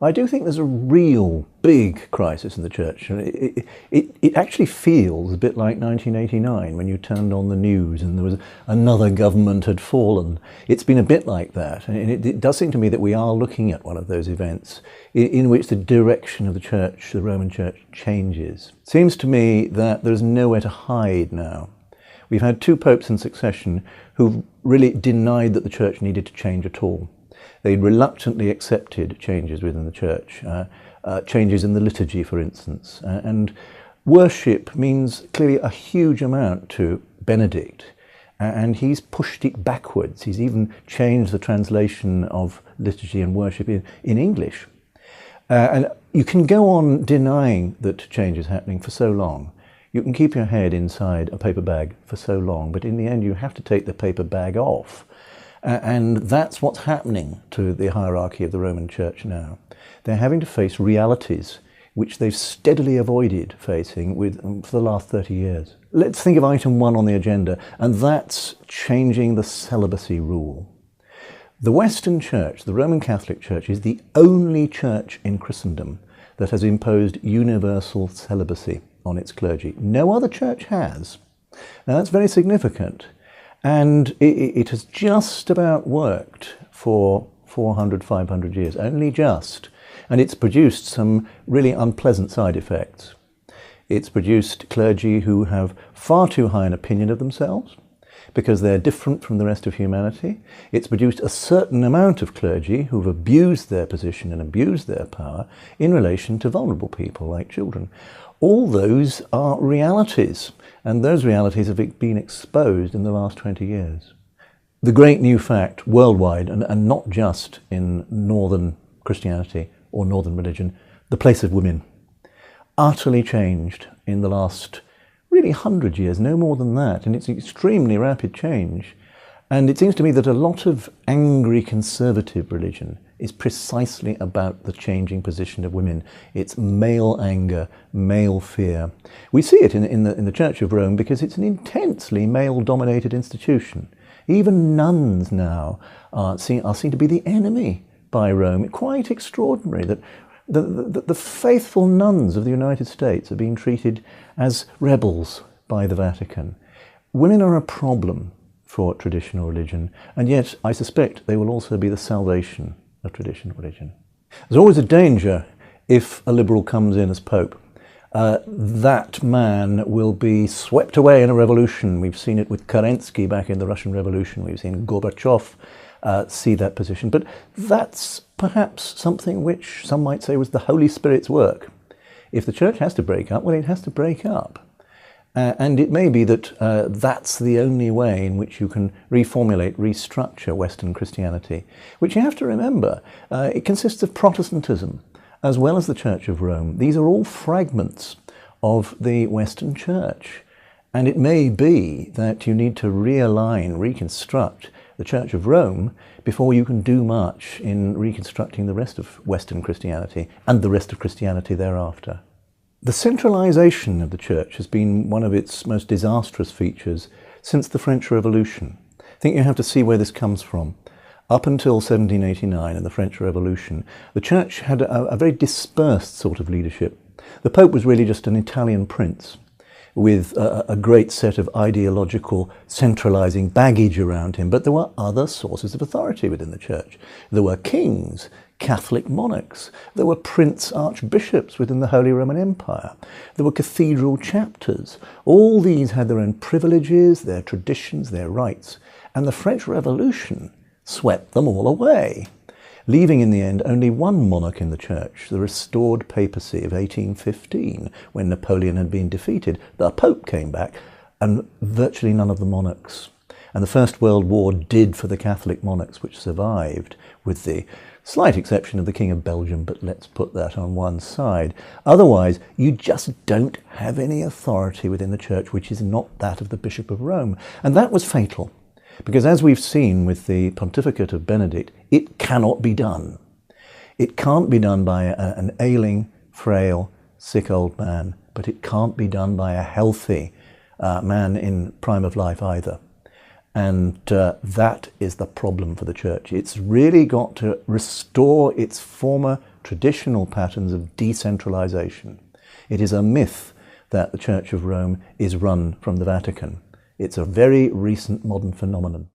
I do think there's a real big crisis in the church. It actually feels a bit like 1989 when you turned on the news and there was another government had fallen. It's been a bit like that. And it does seem to me that we are looking at one of those events in which the direction of the church, the Roman church, changes. It seems to me that there's nowhere to hide now. We've had two popes in succession who've really denied that the church needed to change at all. They reluctantly accepted changes within the church, changes in the liturgy, for instance. And worship means clearly a huge amount to Benedict, and he's pushed it backwards. He's even changed the translation of liturgy and worship in English. And you can go on denying that change is happening for so long. You can keep your head inside a paper bag for so long, but in the end you have to take the paper bag off. And that's what's happening to the hierarchy of the Roman Church now. They're having to face realities which they've steadily avoided facing for the last 30 years. Let's think of item 1 on the agenda, and that's changing the celibacy rule. The Western Church, the Roman Catholic Church, is the only church in Christendom that has imposed universal celibacy on its clergy. No other church has. Now that's very significant. And it has just about worked for 400, 500 years, only just. And it's produced some really unpleasant side effects. It's produced clergy who have far too high an opinion of themselves because they're different from the rest of humanity. It's produced a certain amount of clergy who've abused their position and abused their power in relation to vulnerable people like children. All those are realities, and those realities have been exposed in the last 20 years. The great new fact worldwide, and not just in northern Christianity or northern religion, the place of women, utterly changed in the last really 100 years, no more than that, and it's an extremely rapid change. And it seems to me that a lot of angry conservative religion is precisely about the changing position of women. It's male anger, male fear. We see it in the Church of Rome because it's an intensely male-dominated institution. Even nuns now are seen to be the enemy by Rome. Quite extraordinary that the faithful nuns of the United States are being treated as rebels by the Vatican. Women are a problem for traditional religion, and yet I suspect they will also be the salvation of traditional religion. There's always a danger if a liberal comes in as Pope. That man will be swept away in a revolution. We've seen it with Kerensky back in the Russian Revolution. We've seen Gorbachev see that position. But that's perhaps something which some might say was the Holy Spirit's work. If the church has to break up, well, it has to break up. And it may be that that's the only way in which you can reformulate, restructure Western Christianity, which you have to remember, it consists of Protestantism as well as the Church of Rome. These are all fragments of the Western Church. And it may be that you need to realign, reconstruct the Church of Rome before you can do much in reconstructing the rest of Western Christianity and the rest of Christianity thereafter. The centralization of the church has been one of its most disastrous features since the French Revolution. I think you have to see where this comes from. Up until 1789 and the French Revolution, the church had a very dispersed sort of leadership. The Pope was really just an Italian prince with a great set of ideological centralizing baggage around him, but there were other sources of authority within the church. There were kings, Catholic monarchs, there were prince archbishops within the Holy Roman Empire, there were cathedral chapters. All these had their own privileges, their traditions, their rights, and the French Revolution swept them all away, leaving in the end only one monarch in the church, the restored papacy of 1815, when Napoleon had been defeated. The Pope came back, and virtually none of the monarchs. And the First World War did for the Catholic monarchs which survived, with the slight exception of the King of Belgium, but let's put that on one side. Otherwise, you just don't have any authority within the church which is not that of the Bishop of Rome. And that was fatal, because as we've seen with the pontificate of Benedict, it cannot be done. It can't be done by an ailing, frail, sick old man, but it can't be done by a healthy man in prime of life either. And that is the problem for the Church. It's really got to restore its former traditional patterns of decentralization. It is a myth that the Church of Rome is run from the Vatican. It's a very recent modern phenomenon.